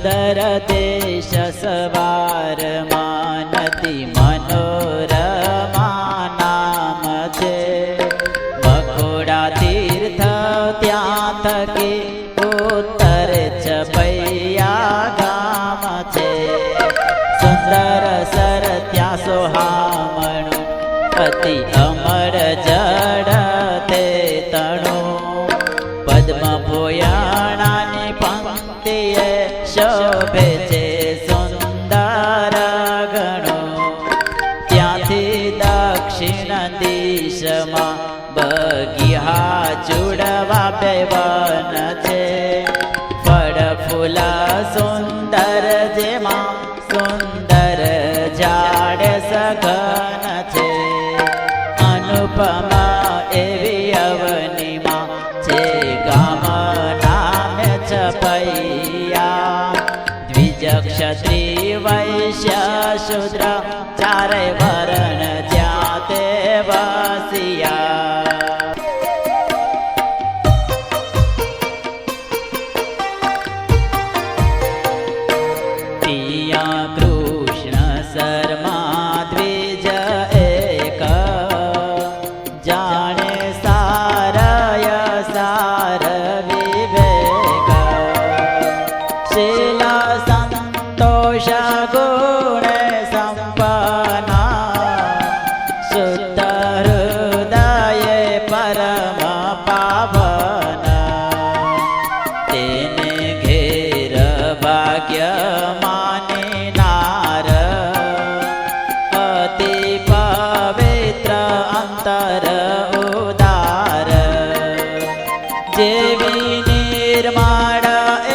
સુંદર દેશ સવારમાં નથી મનોરમા નામ છે. બખોડા તીર્થ ત્યાં થકી ઉત્તર છપૈયા ગામ છે. સુંદર સર ત્યાં સોહામણું અતિ અમર જડ તે તણું. પદ્મ ભોયણાની પંક્તિએ શોભે છે સુંદર ગણું. ત્યાંથી દક્ષિણ દિશમાં બગીહા ચૂડવા બે વન છે. ફળ ફૂલ સુંદર જેમાં સુંદર ઝાડ સઘન છે. અનુપમા એવી અવનીમાં છે ગામ નામ છપૈયા. દ્વિજ ક્ષત્રિય વૈશ્ય શૂદ્ર ચારે વર્ણ જ્યાં તે વસિયા. પિયા કૃષ્ણ શર્મા દ્વિજ એક જાણે સારય સાર વિવેક. શીલા સંતોષ ગુણ સંપન્ના શુદ્ધ હૃદય પરમ પાવન. તેને ઘેર ભાગ્ય માની નાર અતિ પવિત્ર અંતર ઉદાર. જેવી નિર્માણ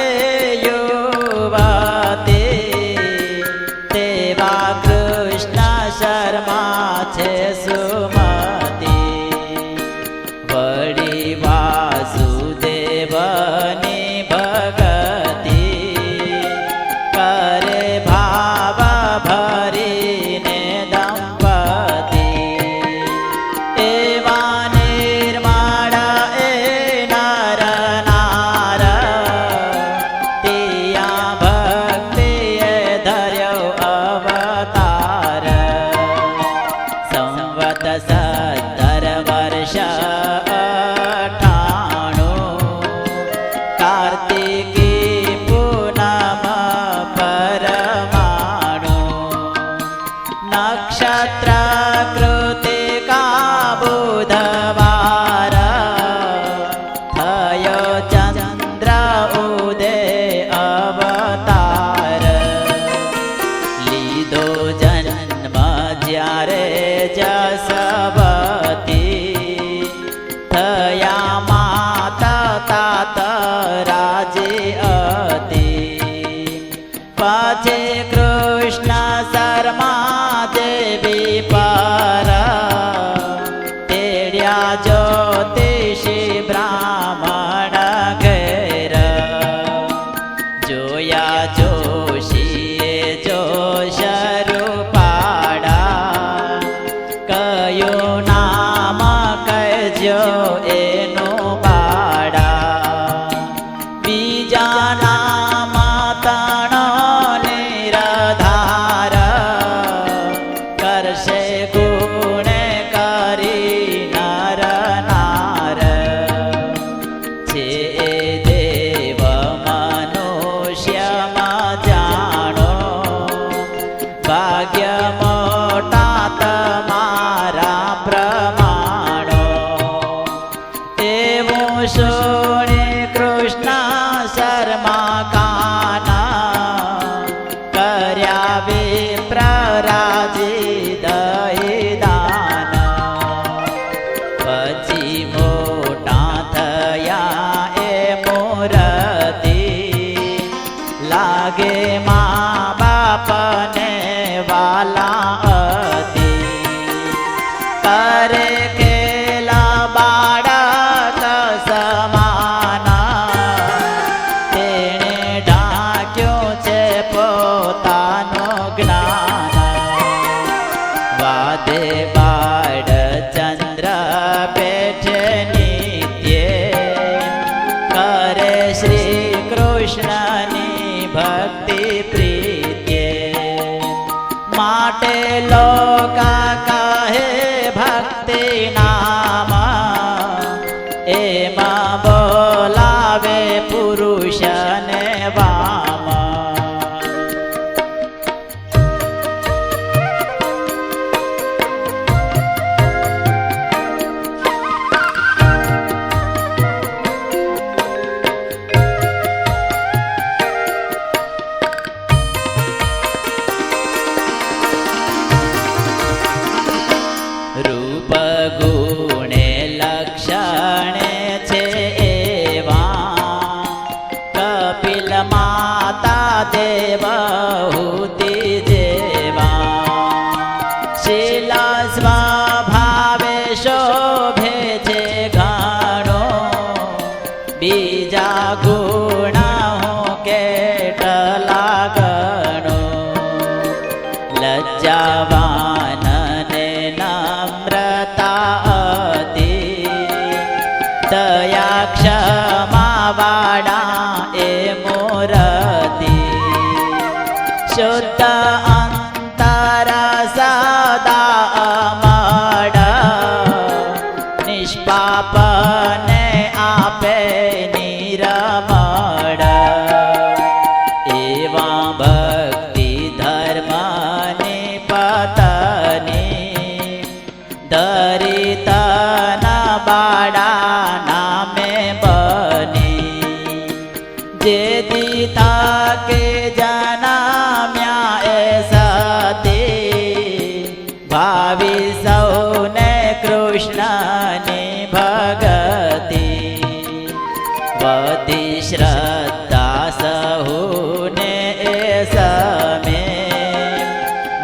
એ યુવતી તેવા કૃષ્ણ શર્મા છે સુમતી. વળી વાસુદેવની ભગતિ કરે ભાવ ભરીને દંપતી. એવા નિર્માણ એ નર નાર ત્યાં ભક્તિએ ધર્યો અવતાર. સંવત 17 વર્ષ 98 કાર્તિકી પૂનમ પરમાણુ. નક્ષત્ર કૃતિકા બુધવાર થયો ચંદ્ર ઉદય અવતાર. લીધો જન્મ જ્યારે જસવતી થયા માતા તાત રાજી હતી. પછી કૃષ્ણ શર્મા દેવી પર તેડ્યા જ્યોતિષી બ્રાહ્મણ ઘેર. જોયા જોશીએ જોશ રૂપાડા કયું નામ કહેજો એનું બાડા. બીજા નામ તણો નિરધાર કરશે ગુણ કરી નર નાર. છે દેવ મનુષ્યમાં જાણો ભાગ્ય મોટા તમારા પ્રમાણો. એવું શુણી કૃષ્ણ શર્મા કાના કર્યા વિપ્ર રાજી દયદાન. પછી મોટા થયા એ મૂર્તિ લાગે મા બાપને વાલા હતી. કરે કેલા બાળક સમાના તેણે ઢાંક્યું છે પોતાનું જ્ઞાન. વાદે બાળ ચંદ્ર પેઠે નિત્યે કરે શ્રી કૃષ્ણની ભક્તિ પ્રીત્યે માટે લોકા કહે ભક્તિ નામ એમાં બોલાવે પુરુષને વામ રૂપ ગુણે લક્ષણે છે એવા કપિલ માતા દેવહૂતિ જેવા શીલા સ્વભાવે શોભે છે ઘણો બીજા ગુણ હું કેટલા ગણો લજ્જાવાન દયા ક્ષમા વાડા એ મૂર્તિ શુદ્ધ અંતર સદા અમળ નિષ્પાપને આપે નિરમળ એવા ભક્તિ ધર્મની પતની દરિતના બાળા નામે બની જે દીતા કે જનામ્યા એ સતી ભાવી સૌને કૃષ્ણની ભગતિ વધી શ્રદ્ધા સહુને એ સમે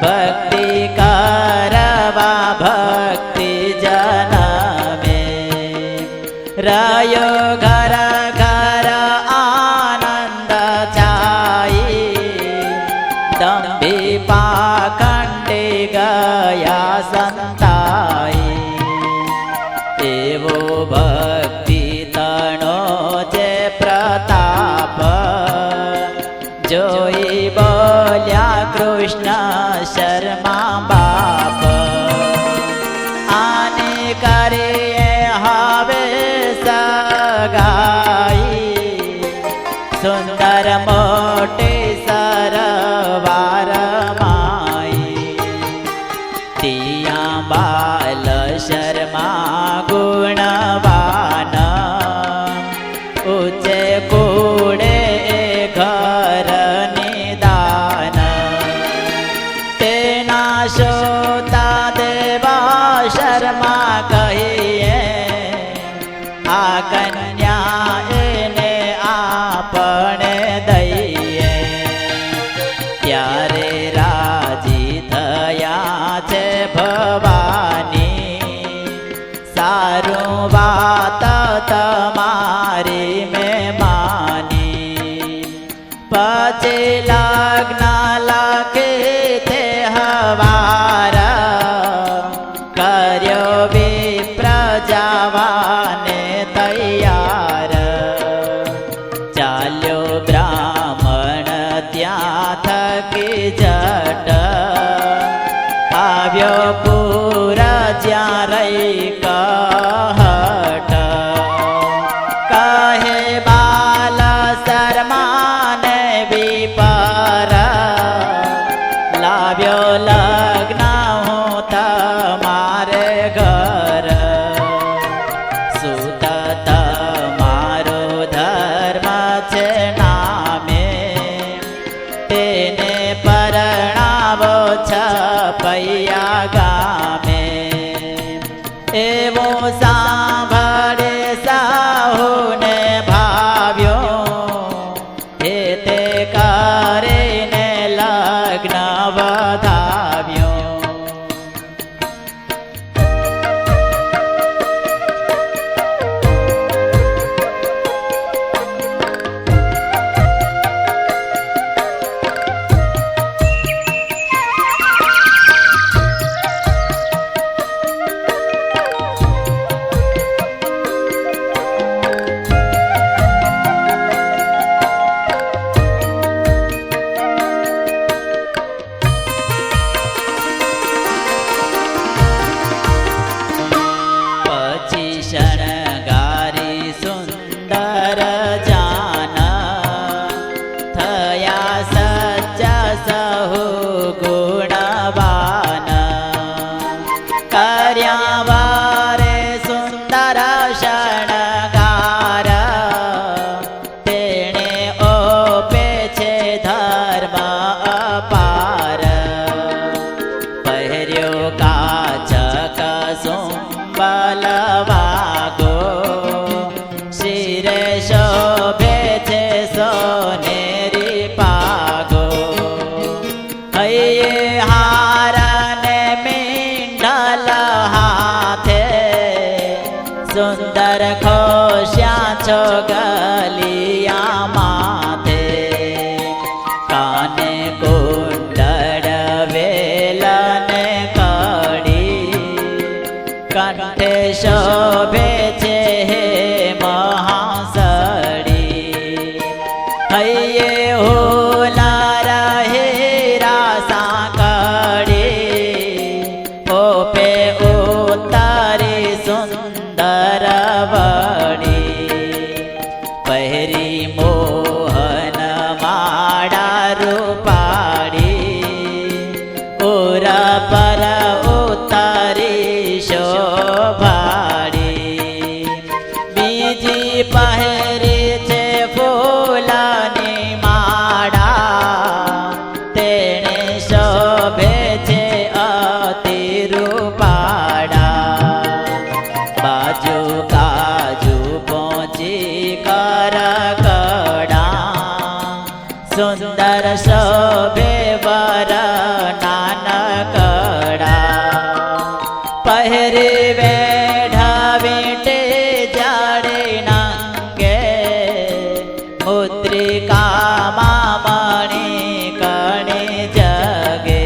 ભક્તિ કરવા ભક્તિ જનમે રયો ઘર ઘર આનંદ છાઈ દંભી પાખંડી ગયા સંતાઈ એવો ભક્તિ તણો જે પ્રતાપ જોઈ બોલ્યા કૃષ્ણ શર્મા બાપ આને કરીએ હવે સગાઈ સુંદર મોટી સરવાર માઈ તિયા બાલ શર્મા ગુણવાન ઉચ્ચે કુળે ઘર નિદાન તેના શોતા દેવા શર્મા કહીએ આ કન્યા એને આપણે દઈએ ત્યારે રાજી થયા છે ભવાની સારું વાત તમારી મેં માની પછી લગ્ન લખી તે હવાર કર્યો વિપ્ર જવાને તૈયાર ચાલ્યો બ્રાહ્મણ ત્યાં થકી જટ આવ્યો પૂર જ્યાં રહી કહટ કહે બાલ શર્માને વિપર લાવ્યો લગ્ન હું તમારે ઘર સુત તમારો ધર્મ છે નામે તેને પરણાવો છપૈયા ગામે હૈયે હોલા હીરા સાંકળી ઓપે ઉતારી સુંદર વળી પહેરી મોહન માળા રૂપાળી ઉર પર ઉતારી શોભાળી બીજી પહેરી છે ફૂલની માળા તેણે શોભે છે અતિ રૂપાળા બાજુ કાજુ પહોંચી કરકડા સુંદર શોભે વર નાનકડા પહેરી વેઢા વીંટે જાડે નંગે મુદ્રિકામાં મણી કણી જગે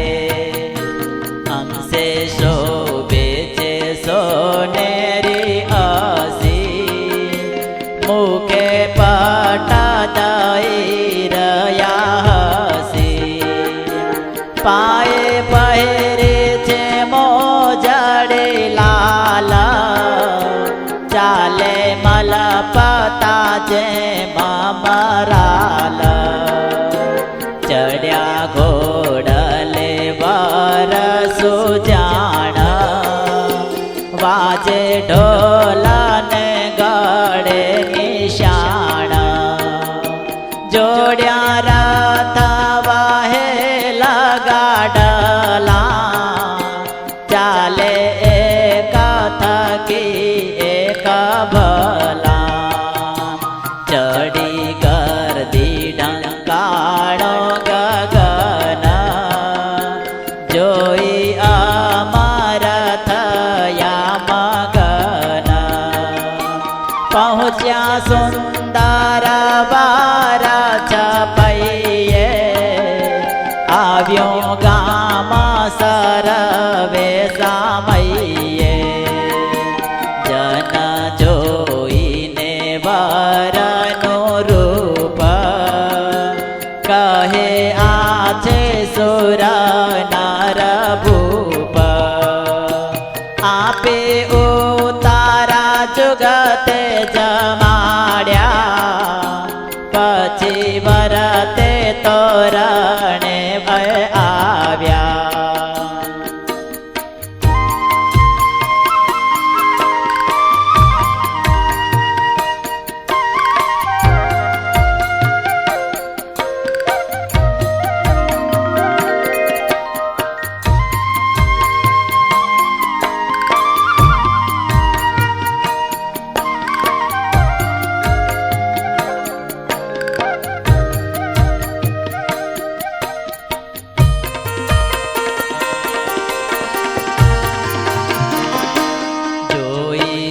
હમસે શોભે છે સોનેરી અસી મુખે પટા દઈ રહ્યા હસી પાયે પહેરે છે મોજડે લાલ ચાલે મલપતા જે મમરાલ ચડ્યા ઘોડલે વર સુજાણ વાજે ઢોલ ને ગળે નિશાણ જોડ્યા રથ વાહે લગાડલા ચાલે એક થકી એક ભલા ચડી ગરદી ઢંકાળો ગગન જોઈ અમર થયા મગન પહોંચ્યા સુંદર વાર છપૈયે આવ્યો ગામ સરવે સામૈયે જન જોઈને વરનું રૂપ કહે આ છે સુર નર ભૂપ આપે ઉતારા જુગતે જમાડ્યા પછી વરતે તોરણે આવ્યા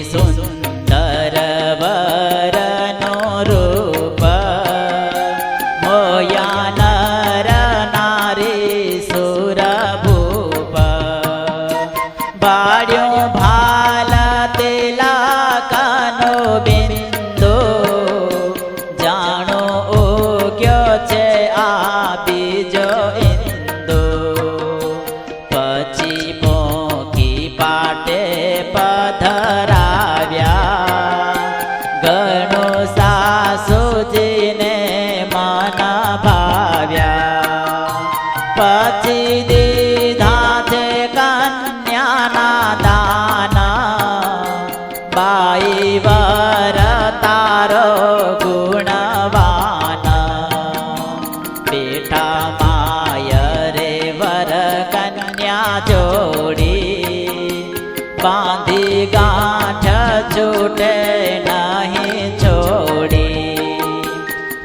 સુંદર વરનો રૂપ મોયા નર નારી સુર ભૂપ બાળ્યો ભાલ તિલકનો બિંદુ જાણો ઉગ્યો છે આ બીજો ઇંદુ પછી મોકી પાટે પધરાવ્યા ગણો સાસુજીને મન ભાવ્યા પછી દીધા છે કન્યાના દાન બાઈ વર તારો ગુણવાન બેઠા માય રે વર કન્યા જોડી બાંધી ગાંઠ છૂટે નહીં છોડી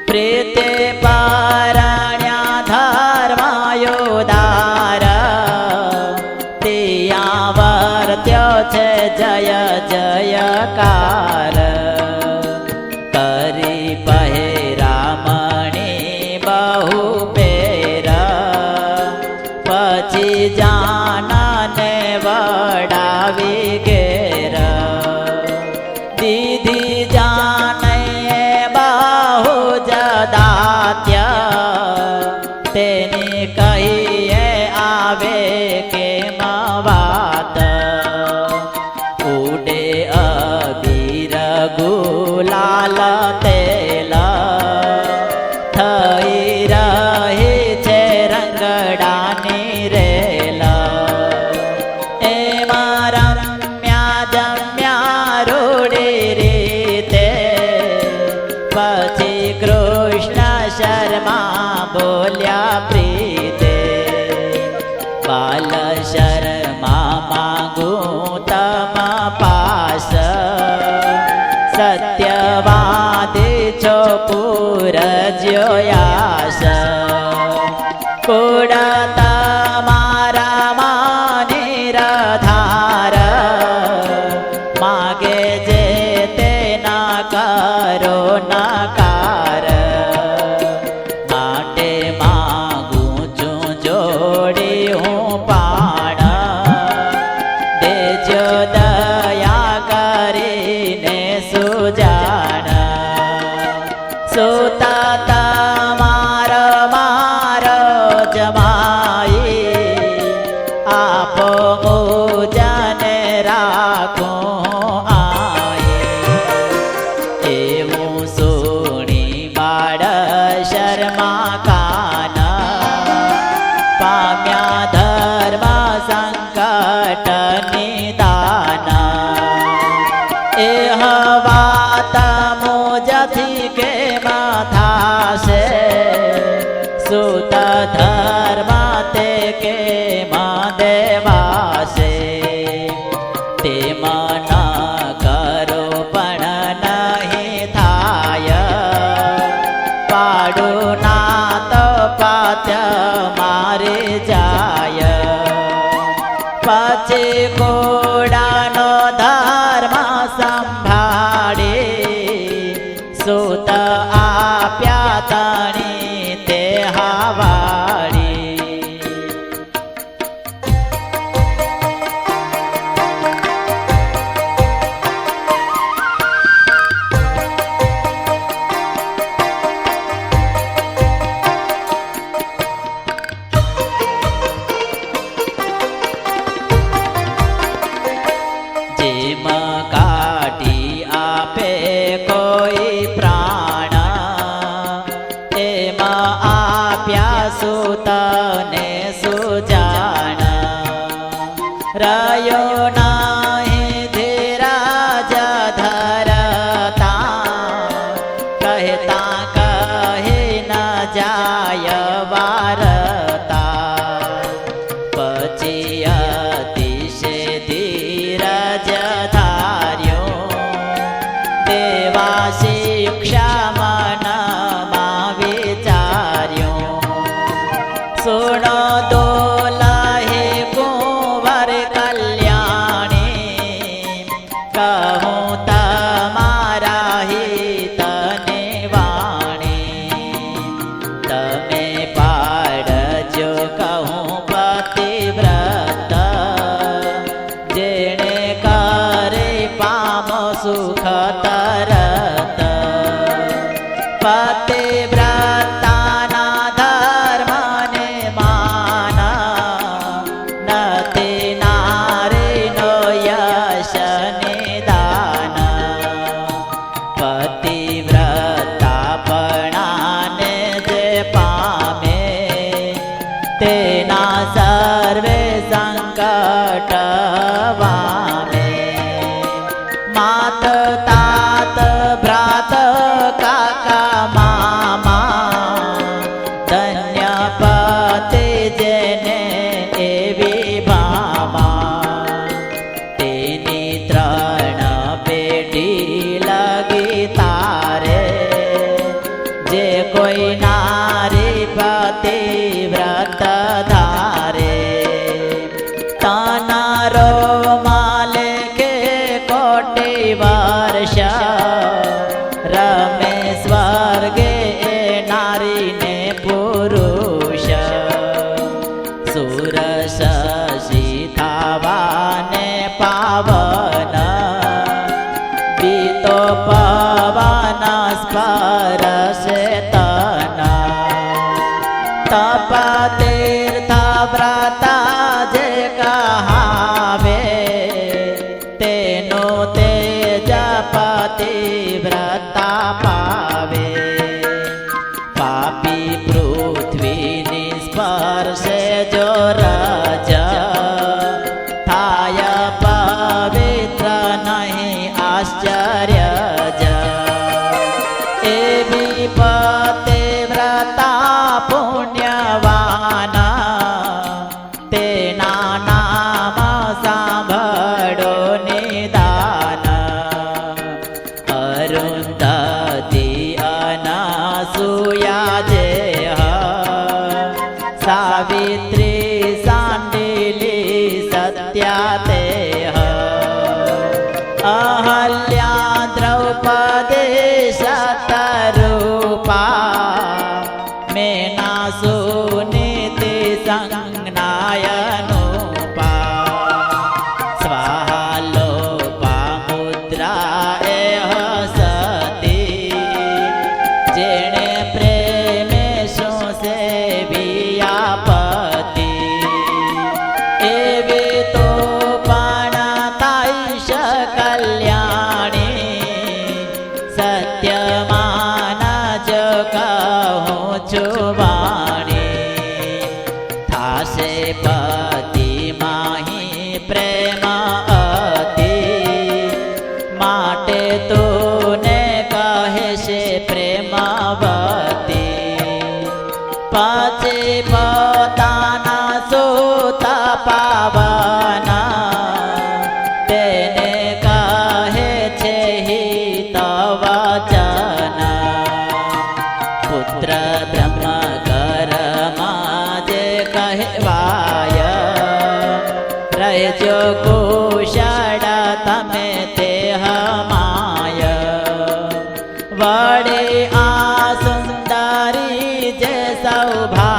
પ્રીતે પરણ્યા ધર્મયોદાર ત્યાં વર્ત્યો છે જય જયકાર કરી પહેરામણી બહુ પેર પછી જાનને વડાવી ઘેર દીધી જાનૈયે બહુ જદા આસ કુળત મારા માની રધાર માગે જે તેના કરો નકાર માટે માગું છું જોડી હું પાણ દેજો દયા કરીને સુજાણ સુતા તમારો મારો જમાઈ આપો મુજને રાખું આયે એવું સુણી બાળ શર્મા કાન પામ્યા ધર્મ સંકટ નિદાન એ વાત મુજથી કેમ થાશે સુત ધર્મ તે કેમ દેવાશે તેમ ન કરો પણ નહીં થાય પાડું ના તો પાત્ય મારી જાય પછી ઘોડાનો ધર્મ સંભાળે સુત આપ્યા તણી તે હાવાડી જેમ કાઢી આપે કોઈ પ્રાણ એમાં આપ્યા સુતને સુજાણ રહ્યો નહીં ધીરજ ધરતા કહેતા કહી ન જાય વારતા પછી અતિશે ધીરજ ધાર્યો દેવા શિક્ષા મનમાં વિચાર્યો સુણો દોલહે કુંવર કલ્યાણી કહું તમારા હિતને વાણી તમે પાડજો કહું પતિવ્રત જેણે કરે પામો સુખ તરત પતિવ્રતાના ધર્મને માન નથી નારીનો યશ નિદાન પતિવ્રતાપણાને જે પામે તેના સર્વે સંકટ વામે માત तात ભ્રાત કાકા મામા ધન્ય પતિ જેને એવી ભામા તેની ત્રણ પેઢી લગી તારે જે કોઈ નારી પતિવ્રત ધારે તાનારો માલે કે કોટી વર્ષ રમે સ્વર્ગે નારીને પુરુષ સુરસ સીતાવાને પાવન બીતો પવન સ્પરશે તન તપ તીર્થ વ્રતા જે કહાવે તેનો તેજ પતિવ્રતા પાવે પાપી પૃથ્વીની સ્પર્શે જો રજ થાય પવિત્ર નહીં આશ્ચર્ય જ એવી પતિવ્રતા પુણ્યવાન તેના નામ સાંભળો નિદાન અરુંધતી અનાસુયા જે સાવિત્રી સાંડિલી સત્યા તેહ અહલ્યા દ્રૌપદી શતરૂપા મેના સુનીતિ સંજ્ઞાયનુપા સ્વાલોપા મુદ્રા એહ સતી જેણે પ્રેમે શું સેવિયા પતિ એવી તો પણ થાય કલ્યાણી સત્યમાન જ કહું છું વાણી થાશે પતિ માહી પ્રેમ અતિ માટે તુને કહે છે પ્રેમવતી પછી પોતાના સૂત પાવના તેને કહે છે હિત વચન પુત્ર બ્રહ્મ ઘરમાં જે કહેવાય રહેજો કુશળ તમે તે હમાય વડે આ સુંદરી જે સૌભાગ્ય